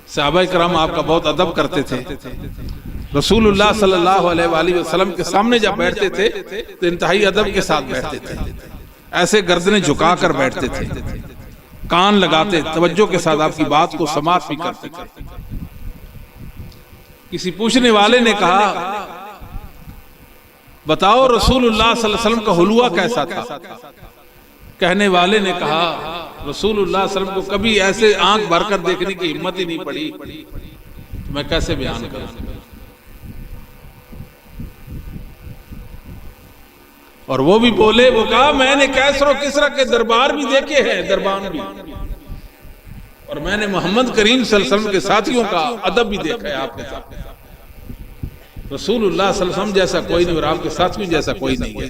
सहाबा किराम आपका बहुत अदब करते थे। रसूलुल्लाह सल्लल्लाहु अलैहि वसल्लम के सामने जब बैठते थे तो इंतहाई अदब के साथ बैठते थे, ऐसे गर्दनें झुकाकर बैठते थे, कान लगाते, तवज्जो के साथ आपकी बात को समाअत भी करते थे। किसी पूछने वाले ने कहा बताओ रसूलुल्लाह सल्लल्लाहु अलैहि वसल्लम का हुलवा कैसा था? कहने वाले ने कहा रसूलुल्लाह सल्लल्लाहु अलैहि वसल्लम को कभी ऐसे आंख भरकर देखने की हिम्मत ही नहीं पड़ी, तो मैं कैसे बयान करूं। और वो भी बोले, वो कहा मैंने कैसर किसरा के दरबार भी देखे हैं, दरबार भी, और मैंने मोहम्मद करीम सल्लल्लाहु अलैहि वसल्लम के साथियों का अदब भी देखा है आपके साथ। रसूलुल्लाह सल्लल्लाहु अलैहि वसल्लम जैसा कोई नहीं और आपके साथियों जैसा कोई नहीं है।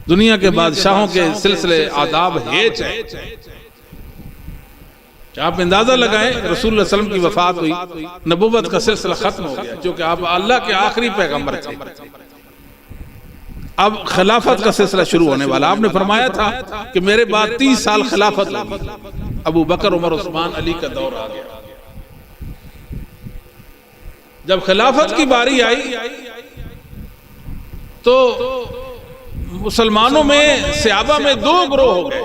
दुनिया के बादशाहों के सिलसिले आदाब हेच है। आप अंदाजा लगाएं, रसूलुल्लाह सल्लल्लाहु अलैहि वसल्लम की वफात हुई, नबुव्वत का सिलसिला खत्म हो गया, क्योंकि आप अल्लाह के आखिरी पैगंबर थे। अब खिलाफत का सिलसिला शुरू होने वाला। आपने फरमाया था कि मेरे बाद 30 साल खिलाफत होगी। अबू बकर, उमर, उस्मान, अली का दौर आ गया। जब खिलाफत की बारी आई तो मुसलमानों में सहाबा में दो ग्रोह हो गए,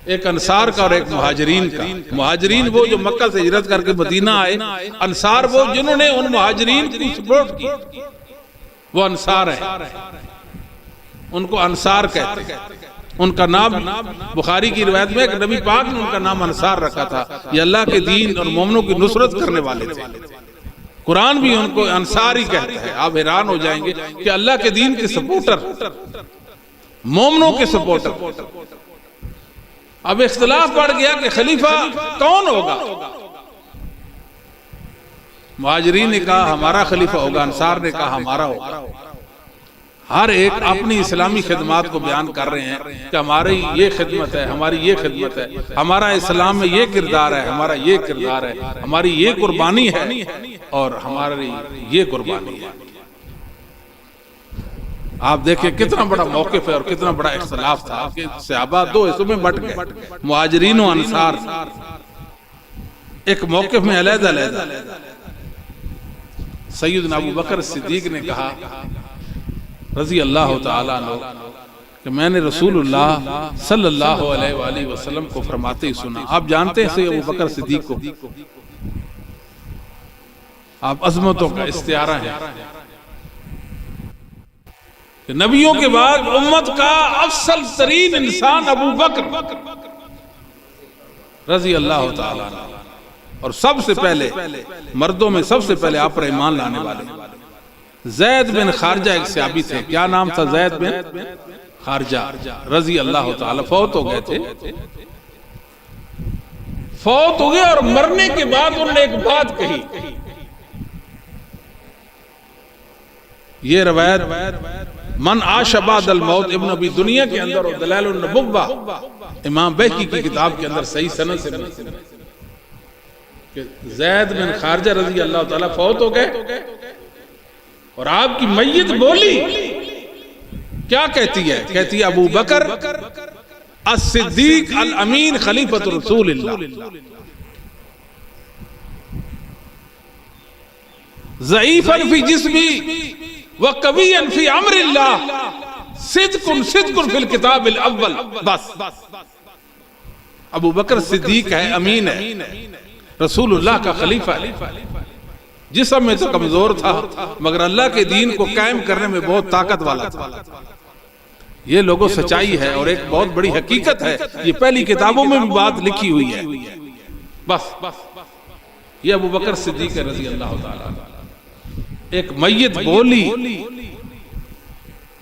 एक अंसार का और एक मुहाजिरीन का। मुहाजिरीन वो जो मक्का से हिजरत करके मदीना आए, अंसार वो जिन्होंने उन मुहाजिरीन की सपोर्ट की, वो अंसार है, उनको अंसार कहते हैं। उनका नाम बुखारी की रिवायत में एक नबी पाक ने उनका नाम अंसार रखा था। ये अल्लाह के दीन और मोमिनों की नुसरत करने वाले थे। कुरान भी उनको अंसार ही कहता है। आप हैरान हो जाएंगे कि अल्लाह के दीन के सपोर्टर, मोमिनों के सपोर्टर। अब इख्तिलाफ बढ़ गया कि खलीफा कौन होगा। मुहाजिरीन ने कहा हमारा खलीफा होगा, अंसार ने कहा हमारा होगा। हर एक अपनी इस्लामी खिदमत को बयान कर रहे हैं कि हमारी ये खिदमत है, हमारी ये खिदमत है, हमारा इस्लाम में ये किरदार है, हमारा ये किरदार है, हमारी ये कुर्बानी है और हमारी ये कुर्बानी है। आप देखिए कितना बड़ा मौक़िफ़ है और कितना बड़ा इख्तिलाफ था कि सहाबा दो हिस्सों में बट गए, मुहाजिरीन और अंसार एक मौक़िफ़ में अलग-अलग। सैयदना अबू बकर सिद्दीक ने कहा रज़ी अल्लाह तआला अन्हु कि मैंने रसूलुल्लाह सल्लल्लाहु अलैहि वसल्लम को फरमाते ही सुना। आप जानते हैं सैयद अबू बकर सिद्दीक को, आप अज़मतों का इस्तियारा है कि नबियों के बाद उम्मत का अफसल तरीन इंसान अबू बकर रज़ी अल्लाह तआला अन्हु, और सबसे पहले मर्दों में सबसे पहले आप पर ईमान लाने वाले ज़ैद बिन खारजा एक सहाबी थे। क्या नाम था? ज़ैद बिन खारजा रज़ी अल्लाह तआला। फौत हो गए थे। फौत हो गया और मरने के बाद उन्होंने एक बात कही। ये रवायत मन आशबाद अल मौत इब्न अबी दुनिया के अंदर और दलाल नबुव्वा इमाम बैकी की किताब के अंदर सही सनद से कि ज़ैद बिन खारजा रजी अल्लाह ताला फौत हो गए और आपकी मैयत बोली, क्या कहती है? कहती है अबू बकर as-सिद्दीक अल-अमीन खलीफतुर रसूलिल्लाह ज़ईफ़न फी जिस्मी व कवियन फी अम्रिल्लाह सिद्कुन सिद्कुन फिल किताबिल अव्वल। बस अबू बकर सिद्दीक है, अमीन है, रसूलुल्लाह का खलीफा है। जिस्म में तो कमजोर था मगर अल्लाह के दीन को कायम करने में बहुत ताकत वाला था। ये लोगों सच्चाई है और एक बहुत बड़ी हकीकत है। ये पहली किताबों में भी बात लिखी हुई है। बस ये अबू बकर सिद्दीक रज़ी अल्लाह ताला, एक मैयत बोली,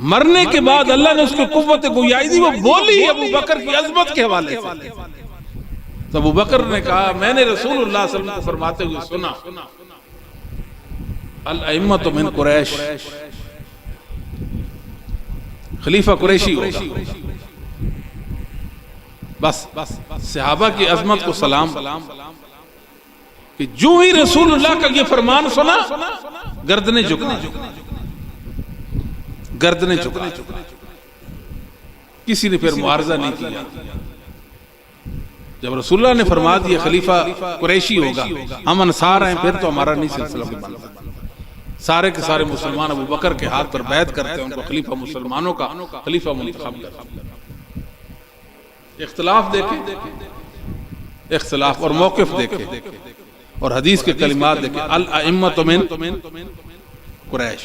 मरने के बाद अल्लाह ने उसको कुव्वत गोयाई दी। वो बोली अबू बकर की अजमत के हवाले से। तो अबू बकर ने कहा मैंने रसूलुल्लाह सल्लल्लाहु अलैहि वसल्लम को फरमाते हुए सुना, अल अइम्मतु मिन कुरैश, खलीफा कुरैशी होगा। बस सहाबा की अजमत को सलाम कि जो ही रसूलुल्लाह का ये फरमान सुना गर्दनें झुकने, गर्दनें झुकने। किसी ने फिर मुआरजा नहीं किया। जब रसूलुल्लाह ने फरमा दिया खलीफा कुरैशी होगा, हम अंसार हैं, फिर तो हमारा नहीं सिलसिला बनता। सारे के सारे मुसलमान अबू बकर के हाथ पर बैत करते हैं, उनको खलीफा मुसलमानों का खलीफा मुंतखब करते हैं। इख्तिलाफ देखे, इख्तिलाफ और मौकिफ देखे और हदीस के कलिमात देखे, अल अइम्मतु मिन कुरैश।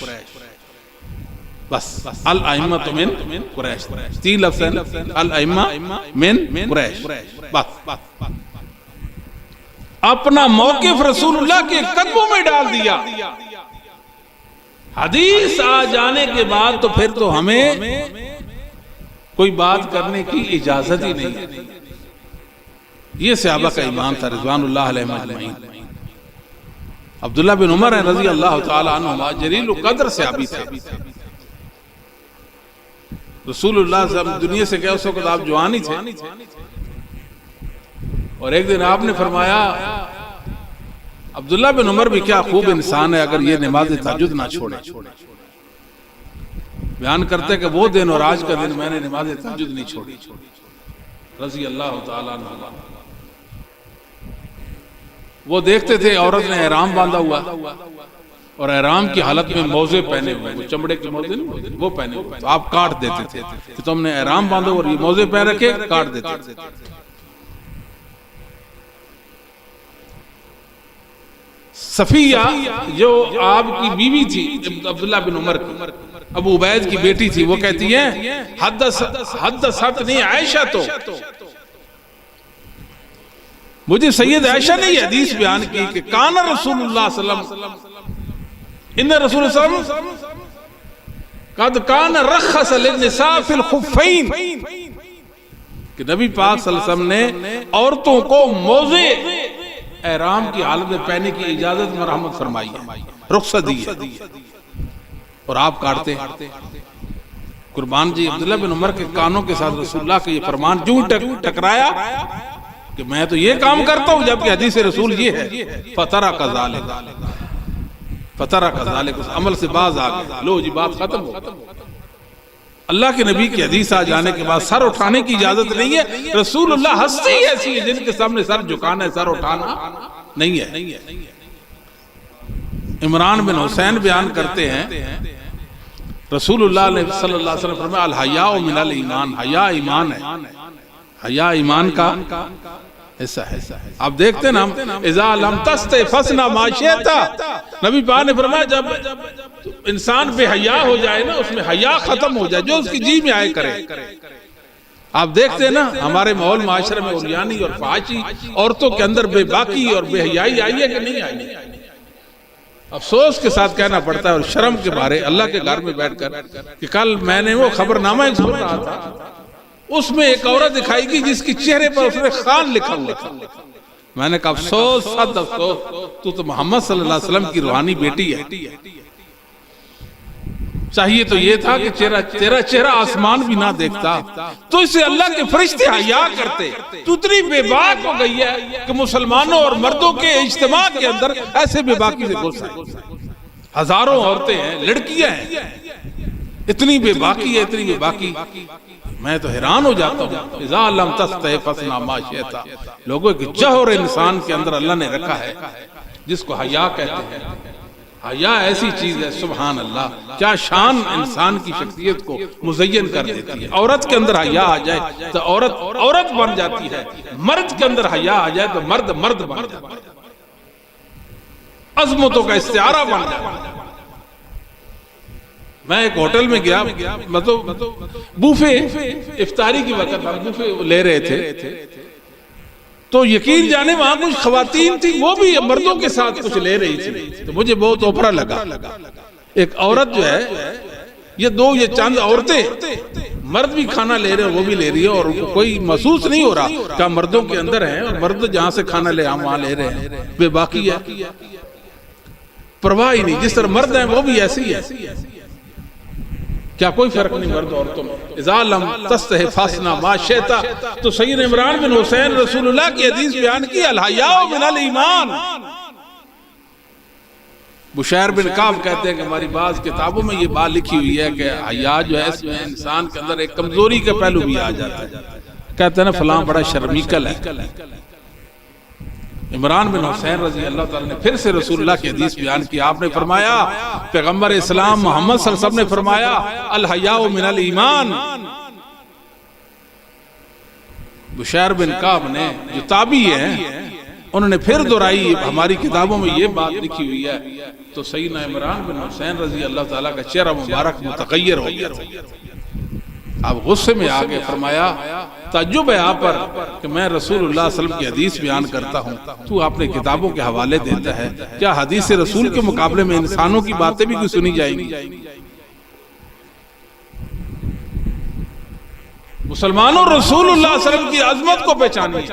बस अल अइम्मतु मिन कुरैश, तीन लफ्ज़ हैं, अल अइम्मा मिन कुरैश। बस अपना मौकिफ रसूलुल्लाह के कदमों में डाल दिया। हदीस आ जाने के बाद तो फिर तो हमें कोई बात करने की इजाजत ही नहीं है। ये सहाबा का ईमान था रिज़वानुल्लाह अलैहिम अजमईन। अब्दुल्लाह बिन उमर रज़ी अल्लाह ताला अन्हुमा जलील क़द्र सहाबी थे। रसूलुल्लाह सल्लल्लाहु दुनिया से गए उस वक्त आप जवान ही थे और एक दिन आपने फरमाया अब्दुल्लाह बिन उमर भी क्या खूब इंसान है अगर ये नमाज तहज्जुद ना छोड़े। बयान करते कि वो दिन और आज का दिन मैंने नमाज तहज्जुद नहीं छोड़ी। रज़ी अल्लाह ताला अन्हु। वो देखते थे औरत ने एहराम बांधा हुआ और एहराम की हालत में मोजे पहने हुए, वो चमड़े के मोजे नहीं वो पहने हुए, तो आप काट देते थे कि तुमने एहराम बांधो और ये मोजे पहन रखे, काट देते थे। सफिया जो आपकी बीवी थी अब्दुल्लाह बिन उमर की, अबू उबैद की बेटी थी, वो कहती है हद्दसतनी आयशा, तो मुझे सैयद आयशा ने यह हदीस बयान की कि काना रसूलुल्लाह सल्लल्लाहु अलैहि वसल्लम इन्ना रसूलुल्लाह कद काना रखस लिन्निसा फिल खुफ़ैन, कि नबी पाक सल्लल्लाहु अलैहि वसल्लम ने औरतों को मोजे एहराम की हालत में पहनने की इजाजत मरहमत फरमाई है, रुख्सत दी है और आप काटते हैं। कुर्बान जी अब्दुल्ला बिन उमर के कानों के साथ रसूलुल्लाह के ये फरमान जो टकराया कि मैं तो ये काम करता हूं जबकि हदीस रसूल ये है, फतरा कज़ालिक, फतरा कज़ालिक, उस अमल से बाज आ गए। लो जी बात खत्म हो। अल्लाह के नबी की हदीस आ जाने के बाद सर उठाने की इजाजत नहीं है। रसूलुल्लाह हस्ती ऐसी है जिनके सामने सर झुकाना है, सर उठाना नहीं है। इमरान बिन हुसैन बयान करते हैं रसूलुल्लाह ने सल्लल्लाहु अलैहि वसल्लम फरमाया अल हयाउ मिनल ईमान, हया ईमान है, हया ईमान का हिस्सा है। आप देखते ना हम इज़ा लम तस्ते फसना माशियता, नबी पाक ने फरमाया जब इंसान बेहया हो जाए ना, उसमें हया खत्म हो जाए, जो उसकी जी में आए करे। आप देखते हैं ना हमारे माहौल माशरे में उरियानी और फाहिशी औरतों के अंदर बेबाकी और बेहयाई आई है कि नहीं आई। अफसोस के साथ कहना पड़ता है और शर्म के बारे अल्लाह के घर में बैठकर कि कल मैंने वो खबरनामा सुन रहा था, उसमें एक औरत दिखाई गई जिसके चेहरे पर उसने खान लिखा हुआ था। मैंने कहा अफसोस, सद अफसोस, तू तो मोहम्मद सल्लल्लाहु अलैहि वसल्लम की रूहानी बेटी है। चाहिए तो ये था कि तेरा चेहरा आसमान भी ना देखता, तो इसे अल्लाह के फरिश्ते हया करते। तू इतनी बेबाक हो गई है कि मुसलमानों और मर्दों के इज्तिमा के अंदर ऐसे बेबाकी से घुस आए। हजारों औरतें हैं, लड़कियां हैं, इतनी बेबाकी है, इतनी बेबाकी, मैं तो हैरान हो जाता हूँ। इज़ा लम तस्तह फस्ना मा शिअता, लोगों के जौहर इंसान के अंदर अल्लाह ने रखा है जिसको हया कहते हैं। हया ऐसी चीज है, सुभान अल्लाह, क्या शान इंसान की शख्सियत को मुज़य्यन कर देती है। औरत के अंदर हया आ जाए तो औरत बन जाती है, मर्द के अंदर हया आ जाए तो मर्द बन जाता है, अज़मतों का इस्तिआरा बन जाता है। मैं एक होटल में गया, मतलब बूफे, इफ्तारी की वक्त हम बूफे ले रहे थे, तो यकीन जाने वहां कुछ खवातीन थी, वो भी मर्दों के साथ कुछ ले रही थी, तो मुझे बहुत ओपरा लगा। एक औरत जो है, ये चंद औरतें, मर्द भी खाना ले रहे हैं, वो भी ले रही है, और कोई महसूस नहीं हो रहा क्या मर्दों के अंदर है, और मर्द जहां से खाना ले हम वहां ले रहे हैं, बेबाकी है, परवाह ही नहीं। जिस तरह मर्द है वो भी ऐसे ही है, क्या कोई फर्क नहीं मर्द औरतों में। इज़ा लम तस्तह फस्ना मा शिअता, तो सैयद इमरान बिन हुसैन रसूलुल्लाह की हदीस बयान की, अल हयाउ मिनल ईमान। बुशैर बिन काब कहते हैं कि हमारी बाज़ किताबों में ये बात लिखी हुई है कि हया जो है इसमें इंसान के अंदर एक कमजोरी का पहलू भी आ जाता है। कहते हैं ना फलां बड़ा शर्मीकल है। इमरान बिन हुसैन रजी अल्लाह ताला ने फिर से रसूलुल्लाह की हदीस बयान की। आपने फरमाया, पैगंबर इस्लाम मोहम्मद सल्लल्लाहु अलैहि वसल्लम ने फरमाया, अल हयाउ मिनल ईमान। बुशैर बिन काब ने, जो ताबी है, उन्होंने फिर दोहराई, हमारी किताबों में ये बात लिखी हुई है। तो सैयदना इमरान बिन हुसैन रजी अल्लाह ताला का चेहरा मुबारक मुतगय्यर हो गया, आप गुस्से में आ गए। फरमाया, ताज्जुब है आप पर कि मैं रसूलुल्लाह सल्लल्लाहु अलैहि वसल्लम की हदीस बयान करता हूँ, तू अपने किताबों के हवाले देता है, क्या हदीस रसूल के मुकाबले में इंसानों की बातें भी क्यों सुनी जाएंगी? मुसलमानों, रसूलुल्लाह सल्लल्लाहु अलैहि वसल्लम की अजमत को पहचानिए,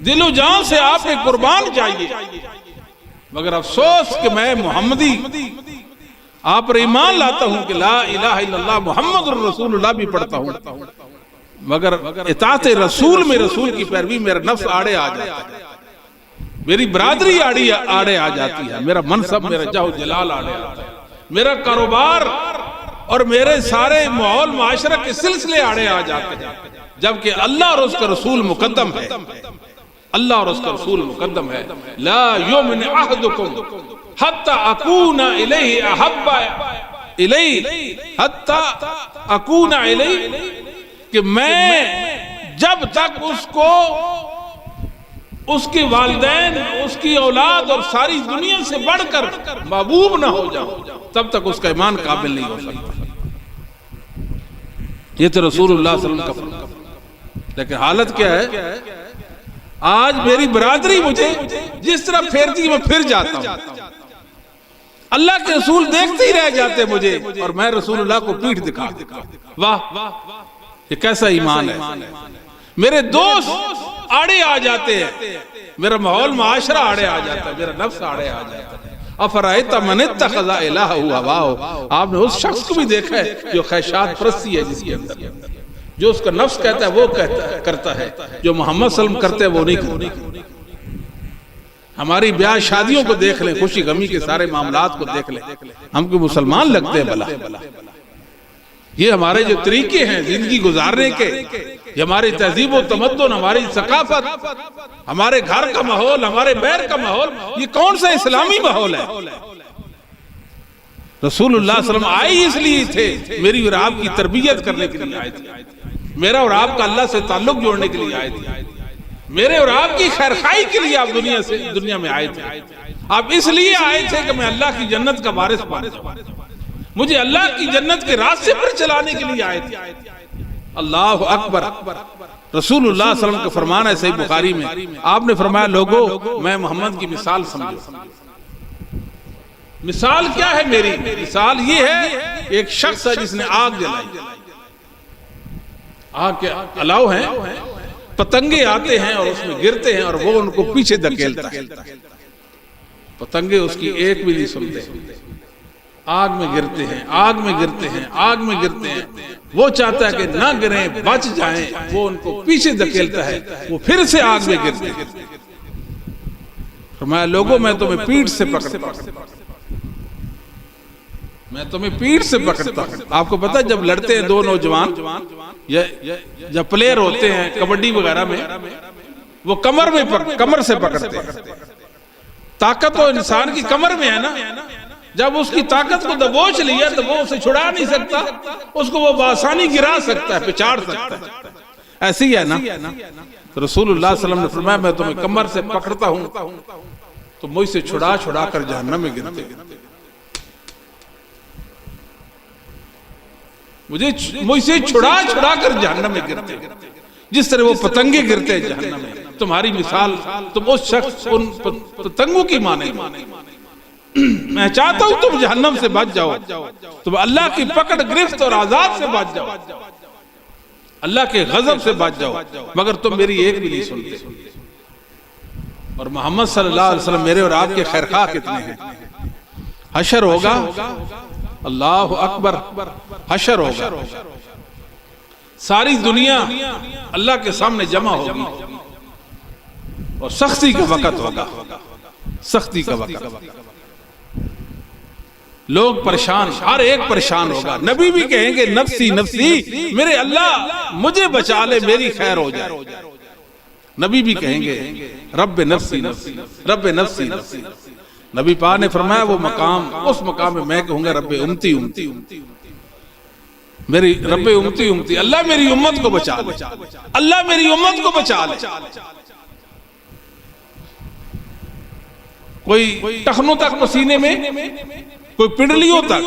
दिलो जान से आपने कुर्बान चाहिए। मगर अफसोस कि मैं मोहम्मदी आप पर ईमान लाता हूं कि ला इलाहा इल्लल्लाह मुहम्मदुर रसूलुल्लाह भी पढ़ता हूं, मगर इताअत रसूल में, रसूल की पैरवी मेरा नफ्स आड़े आ जाता है, मेरी बरादरी आड़े आ जाती है, मेरा मनसब, मेरा जाह जलाल आड़े आता है, मेरा कारोबार और मेरे सारे माहौल माशरा के सिलसिले आड़े आ जाते हैं। जबकि अल्लाह और उसका रसूल मुकद्दम है, अल्लाह और उसका रसूल मुकद्दम है। ला युमिन अहदुकुम हत्ता अकूना इलैहि अहब्बा इलैहि हत्ता अकूना इलैहि, कि मैं जब तक उसको, उसके वालिदैन, उसकी औलाद और सारी दुनिया से बढ़कर महबूब ना हो जाऊं, तब तक उसका ईमान काबिल नहीं हो सकता। ये तो रसूलुल्लाह सल्लल्लाहु अलैहि वसल्लम का। लेकिन हालत क्या है, आज मेरी बरादरी मुझे जिस तरह फेरती मैं फिर जाता हूं, अल्लाह के रसूल देखते ही रह जाते मुझे, और मैं रसूलुल्लाह को पीठ दिखा। वाह, ये कैसा ईमान है। मेरे दोस्त आड़े आ जाते हैं, मेरा माहौल माशरा आड़े आ जाता है, मेरा नफ्स आड़े आ जाता है। अफराइता मन इत्तखज़ा इलाहहु हवाहु, आपने उस शख्स को भी देखा है जो ख़ैशात परस्ती है, जिसके अंदर जो उसका नफ्स कहता है वो करता है, जो मोहम्मद सल्लल्लाहु अलैहि वसल्लम करते हैं वो नहीं करता। हमारी ब्याह शादियों को देख लें, खुशी गमी के सारे मामलात को देख लें, हमको मुसलमान लगते हैं भला। ये हमारे जो तरीके हैं जिंदगी गुजारने के, ये हमारी तहजीब व तमद्दुन, हमारी सकाफत, हमारे घर का माहौल, हमारे बैर का माहौल, ये कौन सा इस्लामी माहौल है? रसूलुल्लाह सल्लल्लाहु अलैहि वसल्लम आए इसलिए थे, मेरी और आपकी तरबियत करने के लिए आए थे, मेरा और आपका अल्लाह से ताल्लुक जोड़ने के लिए आए थे, मेरे और आपकी खैरखाई के लिए आप दुनिया में आए थे। आप इसलिए आए थे कि मैं अल्लाह की जन्नत का वारिस बन जाऊं, मुझे अल्लाह की जन्नत के रास्ते पर चलाने के लिए आए थे। अल्लाह अकबर। रसूलुल्लाह सल्लल्लाहु अलैहि वसल्लम का फरमान है सही बुखारी में, आपने फरमाया, लोगों मैं मोहम्मद की मिसाल समझो। मिसाल क्या है मेरी? मिसाल ये है, एक शख्स है जिसने आग जलाई, आग के अलाव है, पतंगे आते हैं और उसमें गिरते हैं और वो उनको पीछे धकेलता है। पतंगे उसकी एक भी नहीं सुनते, आग में गिरते हैं, आग में गिरते हैं, आग में गिरते हैं। वो चाहता है कि ना गिरें, बच जाएं, वो उनको पीछे धकेलता है, वो फिर से आग में गिरते हैं। फरमाया लोगों मैं तुम्हें पीठ से पकड़ता हूं, मैं तुम्हें पीठ से पकड़ता हूं। आपको पता है जब लड़ते हैं दो नौजवान या जब प्लेयर होते हैं कबड्डी वगैरह में, वो कमर से पकड़ते हैं। ताकत तो इंसान की कमर में है ना, जब उसकी ताकत को दबोच लिया तो वो उसे छुड़ा नहीं सकता, उसको वो आसानी गिरा सकता है, पिछाड़ सकता है। ऐसे ही है ना। तो रसूलुल्लाह सल्लल्लाहु अलैहि वसल्लम ने फरमाया मैं तुम्हें कमर से पकड़ता हूं तो मुझसे छुड़ा छुड़ा कर जहन्नम में गिरते, मुझसे छुड़ा छुड़ा कर जहन्नम में गिरते, जिस तरह वो पतंगे गिरते हैं जहन्नम में। तुम्हारी मिसाल तुम उस शख्स उन पतंगों की माने। मैं चाहता हूं तुम जहन्नम से बच जाओ, तुम अल्लाह की पकड़ गिरफ्त और आजाद से बच जाओ, अल्लाह के गजब से बच जाओ, मगर तुम मेरी एक भी नहीं सुनते। और मोहम्मद सल्लल्लाहु अलैहि वसल्लम मेरे और आपके खैरखा कितने हैं। हशर होगा, अल्लाह अकबर, हशर होगा, सारी दुनिया अल्लाह के सामने जमा होगी और सख्ती का वक्त होगा, सख्ती का वक्त। लोग परेशान, हर एक परेशान होगा। नबी भी कहेंगे नफ्सी नफ्सी, मेरे अल्लाह मुझे बचा ले, मेरी खैर हो जाए। नबी भी कहेंगे रब्बे नफ्सी नफ्सी, रब्बे नफ्सी नफ्सी। नबी पाक ने फरमाया वो मकाम, उस मकाम में मैं कहूंगा रब्बे उम्मती उम्मती, मेरी रब्बे उम्मती उम्मती, अल्लाह मेरी उम्मत को बचा ले, अल्लाह मेरी उम्मत को बचा ले। कोई टखनों तक पसीने में, कोई पिंडलियों तक,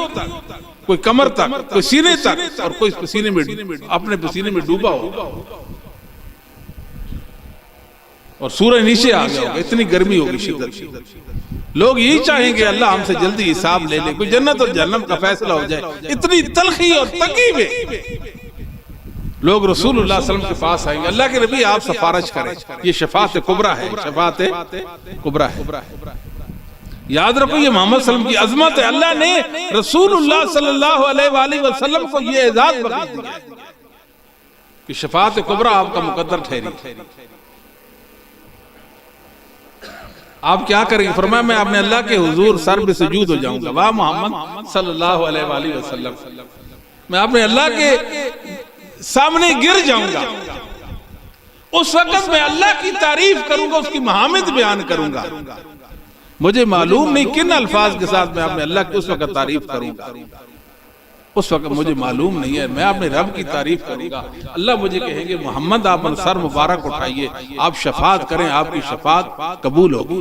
कोई कमर तक, कोई सीने तक, और कोई पसीने में, अपने पसीने में डूबा हो और सूरज नीचे आ गया, इतनी गर्मी होगी, शिद्दत। लोग यही चाहेंगे अल्लाह हमसे जल्दी हिसाब ले ले, कोई जन्नत और जहन्नम का फैसला हो जाए। इतनी तलखी और तकीब लोग रसूलुल्लाह सल्लल्लाहु अलैहि वसल्लम के पास आएंगे, अल्लाह के नबी आप सिफारिश करें। ये शफाअत कुबरा है, शफाअत कुबरा है। याद रखो ये मोहम्मद सल्लल्लाहु अलैहि वसल्लम की अजमत है। अल्लाह ने रसूलुल्लाह सल्लल्लाहु अलैहि वसल्लम को ये एजाज बख्श दिया कि शफाअत कुबरा आपका मुकद्दर ठहरी। आप क्या करेंगे? फरमाया मैं अपने अल्लाह के हुजूर सर पे सुजूद हो जाऊंगा, वाह मोहम्मद सल्लल्लाहु अलैहि वसल्लम, मैं अपने अल्लाह के सामने गिर जाऊंगा। उस वक्त मैं अल्लाह की तारीफ करूंगा, उसकी महामिद बयान करूंगा। मुझे मालूम नहीं किन अल्फाज के साथ मैं अपने अल्लाह की उस वक्त तारीफ करूंगा, उस वक्त मुझे मालूम नहीं है। मैं अपने रब की तारीफ करूंगा। अल्लाह मुझे कहेंगे मोहम्मद आप सर मुबारक उठाइए, आप शफात करें, आपकी शफात कबूल होगी।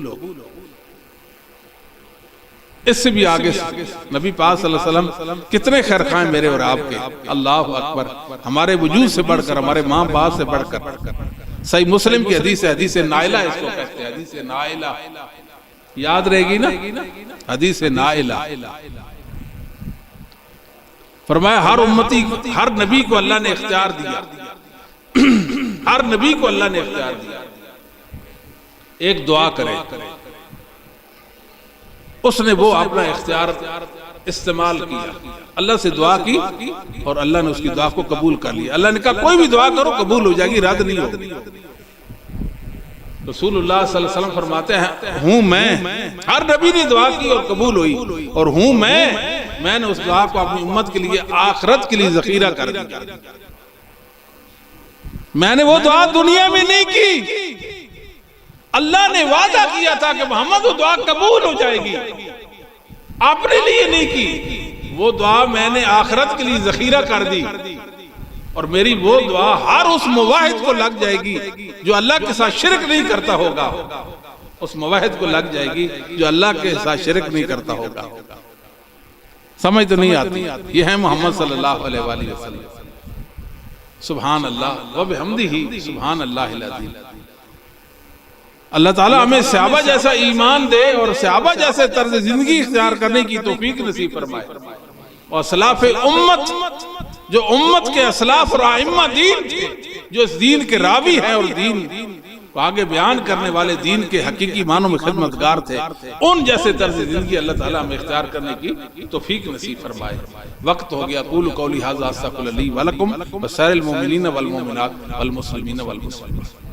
इससे भी आगे नबी पाक सल्लल्लाहु अलैहि वसल्लम कितने खैर खाए मेरे और आपके। अल्लाह अकबर, हमारे वजूद से बढ़कर, हमारे माँ बाप से बढ़कर। सही मुस्लिम की हदीस है, हदीस नाइला इसको कहते हैं, हदीस नाइला, याद रहेगी ना, हदीस नाइला। फरमाया हर उम्मती, हर नबी को अल्लाह ने इख्तियार दिया, हर नबी को अल्लाह ने इख्तियार दिया, एक दुआ करे। उसने वो अपना इख्तियार इस्तेमाल किया, अल्लाह से दुआ की और अल्लाह ने उसकी दुआ को कबूल कर लिया। अल्लाह ने कहा कोई भी दुआ करो कबूल हो जाएगी, रद्द नहीं होगी। रसूलुल्लाह सल्लल्लाहु अलैहि वसल्लम फरमाते हैं हूं मैं, हर नबी ने दुआ की और कबूल हुई, और हूं मैंने उस दुआ को अपनी उम्मत के लिए, आखिरत के लिए जखीरा कर दिया। मैंने वो दुआ दुनिया में नहीं की, अल्लाह ने वादा किया था कि मोहम्मद वो दुआ कबूल हो जाएगी, अपने लिए नहीं की। वो दुआ मैंने आखिरत के लिए जखीरा कर दी, और मेरी वो दुआ हर उस मुवाहिद को लग जाएगी जो अल्लाह के साथ शिरक नहीं करता होगा, उस मुवाहिद को लग जाएगी जो अल्लाह के साथ शिरक नहीं करता होगा। समझ तो नहीं आती? ये है मोहम्मद सल्लल्लाहु अलैहि वसल्लम। सुभान अल्लाह व बिहम्दिही सुभान अल्लाहिल अज़ीम। अल्लाह ताला हमें सहाबा जैसा ईमान दे और सहाबा जैसे तर्ज जिंदगी इख्तियार करने की तौफीक नसीब फरमाए, और सलाफ़े उम्मत, जो उम्मत के असलाफ और आइम्मा दीन थे, जो इस दीन के रावी हैं और दीन को आगे बयान करने वाले, दीन के हकीकी मानों में खिदमतगार थे, उन जैसे तर्ज जिंदगी अल्लाह ताला हमें इख्तियार करने की तौफीक नसीब फरमाए। वक्त हो गया। क़ूलू क़ौली हाज़ा अस्तग़फ़िरुल्लाह ली व लकुम व साइरिल मुमिनीन वल मुमिनात वल मुस्लिमीन वल मुस्लिमात।